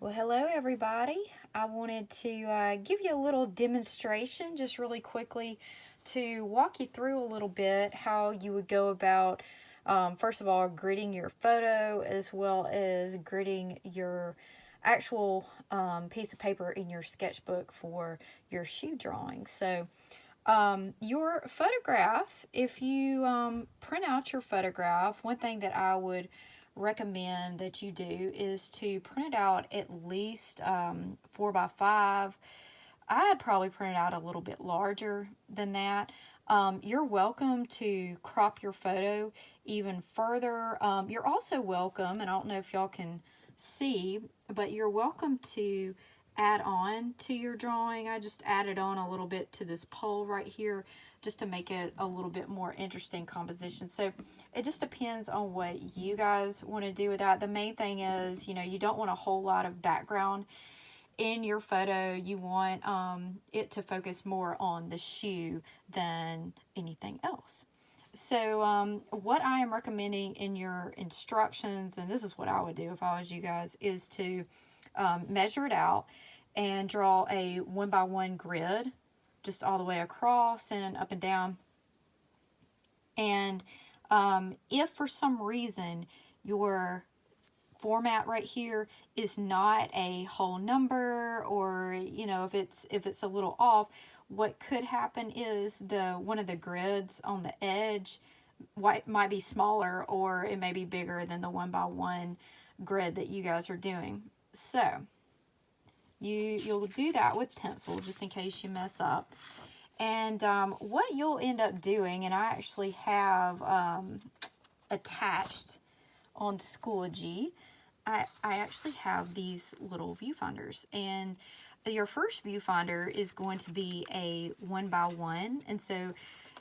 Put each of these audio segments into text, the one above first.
Well, hello everybody. I wanted to give you a little demonstration just really quickly to walk you through a little bit how you would go about, first of all, gridding your photo as well as gridding your actual piece of paper in your sketchbook for your shoe drawing. So, your photograph, if you print out your photograph, one thing that I would recommend that you do is to print it out at least 4 by 5. I'd probably print it out a little bit larger than that. You're welcome to crop your photo even further. You're also welcome, and I don't know if y'all can see, but you're welcome to add on to your drawing. I just added on a little bit to this pole right here just to make it a little bit more interesting composition. So it just depends on what you guys want to do with that. The main thing is, you don't want a whole lot of background in your photo. You want it to focus more on the shoe than anything else. So what I am recommending in your instructions, and this is what I would do if I was you guys, is to measure it out and draw a 1 by 1 grid just all the way across and up and down. And if for some reason your format right here is not a whole number, or if it's a little off, what could happen is one of the grids on the edge might be smaller, or it may be bigger than the 1 by 1 grid that you guys are doing. So you'll do that with pencil just in case you mess up. And what you'll end up doing, and I actually have attached on Schoology, I actually have these little viewfinders, and your first viewfinder is going to be a 1 by 1, and so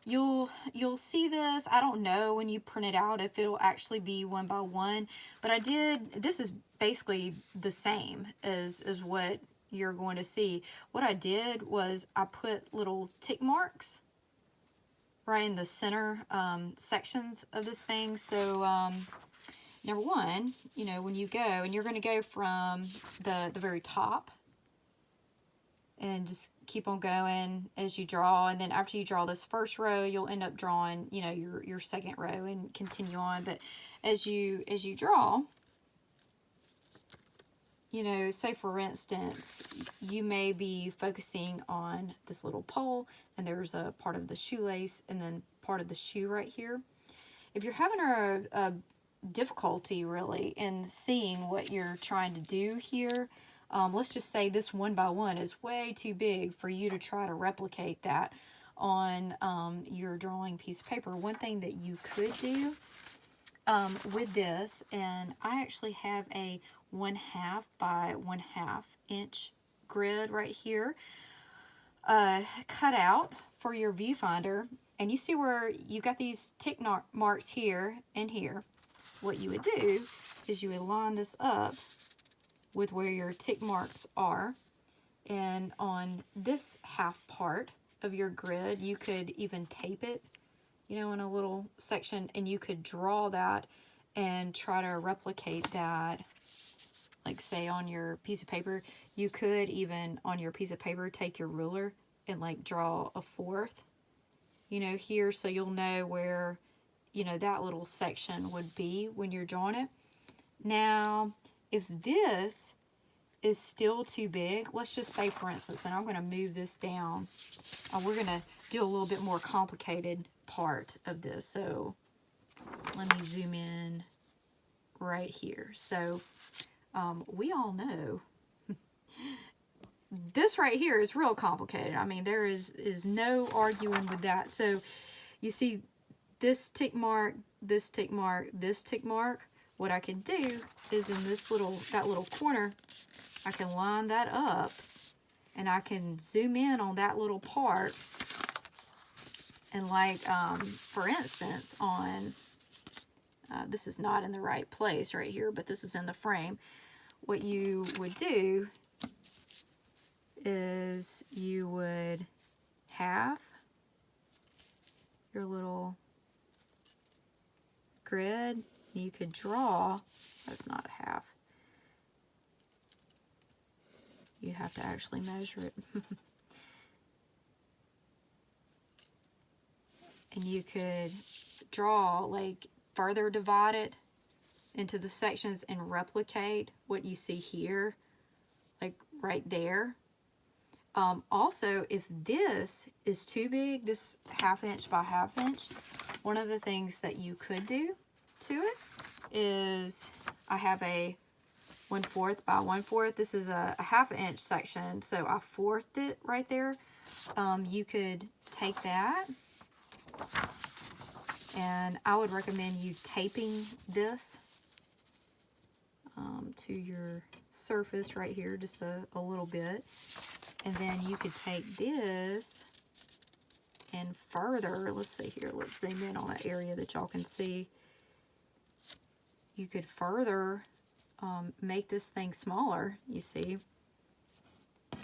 you'll see this. I don't know when you print it out if it'll actually be 1 by 1, but this is basically the same as what you're going to see. What I did was I put little tick marks right in the center sections of this thing. So number one, when you go, and you're going to go from the very top and just keep on going as you draw, and then after you draw this first row, you'll end up drawing your second row and continue on. But as you draw, say for instance, you may be focusing on this little pole, and there's a part of the shoelace and then part of the shoe right here. If you're having a difficulty really in seeing what you're trying to do here, let's just say this 1 by 1 is way too big for you to try to replicate that on your drawing piece of paper. One thing that you could do with this, and I actually have a 1/2 by 1/2 inch grid right here cut out for your viewfinder, and you see where you got these tick marks here and here. What you would do is you would line this up with where your tick marks are, and on this half part of your grid you could even tape it in a little section, and you could draw that and try to replicate that, like say on your piece of paper. You could even on your piece of paper take your ruler and like draw a fourth here, so you'll know where that little section would be when you're drawing it. Now if this is still too big, let's just say for instance, and I'm going to move this down, we're going to do a little bit more complicated part of this, so let me zoom in right here. So we all know this right here is real complicated. I mean, there is no arguing with that. So you see this tick mark, this tick mark, this tick mark. What I can do is in that little corner, I can line that up, and I can zoom in on that little part, and like for instance on this is not in the right place right here, but this is in the frame. What you would do is you would have your little grid. You could draw, that's not a half, You have to actually measure it. And you could draw, like, further divide it into the sections and replicate what you see here, like right there. Also, if this is too big, this 1/2 inch by 1/2 inch, one of the things that you could do to it is, I have a 1/4 by 1/4. This is a 1/2 inch section, so I fourthed it right there. You could take that, and I would recommend you taping this to your surface right here, just a little bit. And then you could take this and further, let's see here, let's zoom in on an area that y'all can see. You could further make this thing smaller, you see.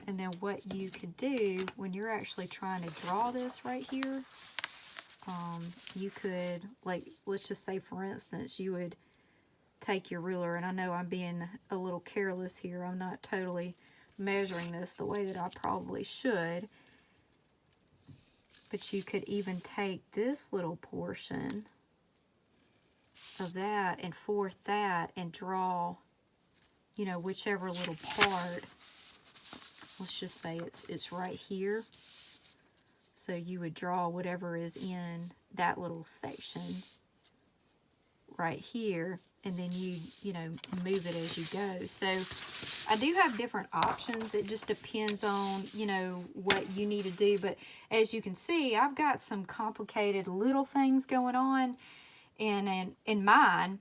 And then what you could do when you're actually trying to draw this right here, you could, like, let's just say, for instance, you would take your ruler, and I know I'm being a little careless here. I'm not totally measuring this the way that I probably should. But you could even take this little portion of that and fourth that and draw, you know, whichever little part. Let's just say it's right here. So you would draw whatever is in that little section right here, and then you know, move it as you go. So I do have different options. It just depends on, you know, what you need to do. But as you can see, I've got some complicated little things going on in mine.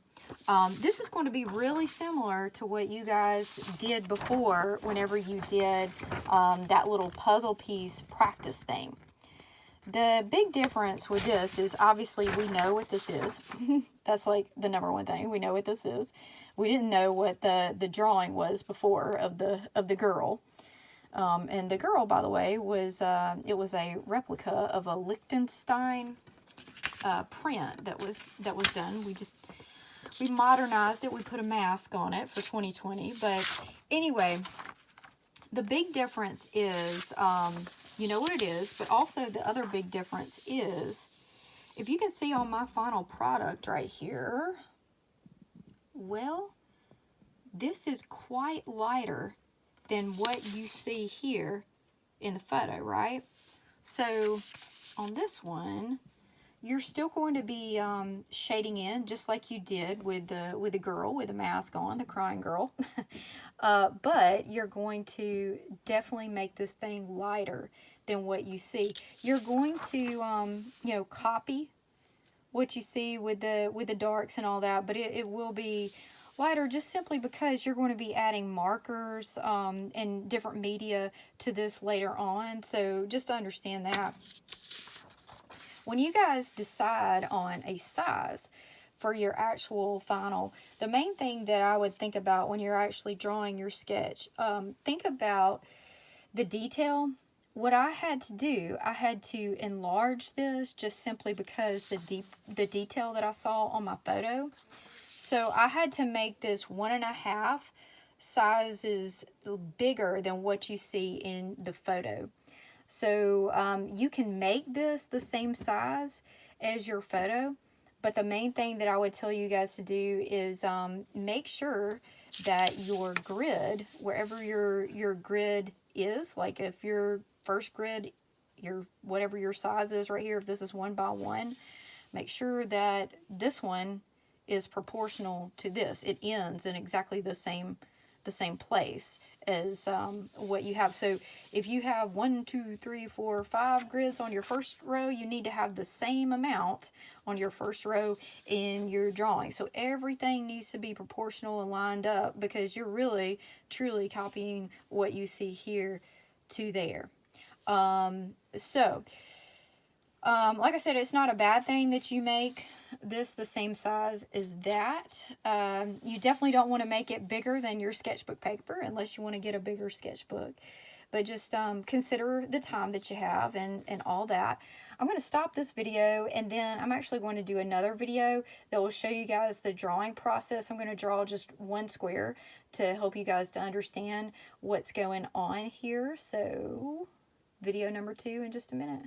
This is going to be really similar to what you guys did before whenever you did that little puzzle piece practice thing. The big difference with this is, obviously, we know what this is. That's like the number one thing. We know what this is. We didn't know what the drawing was before of the girl. And the girl, by the way, was it was a replica of a Liechtenstein print that was done. We modernized it. We put a mask on it for 2020. But anyway, the big difference is, you know what it is, but also the other big difference is, if you can see on my final product right here, well, this is quite lighter than what you see here in the photo, right? So on this one, you're still going to be shading in just like you did with the girl with the mask on, the crying girl. But you're going to definitely make this thing lighter than what you see. You're going to, you know, copy what you see with the darks and all that, but it will be lighter just simply because you're going to be adding markers and different media to this later on. So just to understand that. When you guys decide on a size for your actual final, the main thing that I would think about when you're actually drawing your sketch, think about the detail. What I had to do, I had to enlarge this just simply because the detail that I saw on my photo. So I had to make this 1.5 sizes bigger than what you see in the photo. So you can make this the same size as your photo, but the main thing that I would tell you guys to do is make sure that your grid, wherever your grid is, like if your first grid, whatever your size is right here, if this is 1 by 1, make sure that this one is proportional to this. It ends in exactly the same place as what you have. So if you have 1, 2, 3, 4, 5 grids on your first row, you need to have the same amount on your first row in your drawing. So everything needs to be proportional and lined up, because you're really truly copying what you see here to there. Like I said, it's not a bad thing that you make this the same size as that. You definitely don't want to make it bigger than your sketchbook paper unless you want to get a bigger sketchbook. but just consider the time that you have and all that. I'm going to stop this video, and then I'm actually going to do another video that will show you guys the drawing process. I'm going to draw just one square to help you guys to understand what's going on here. So video number 2 in just a minute.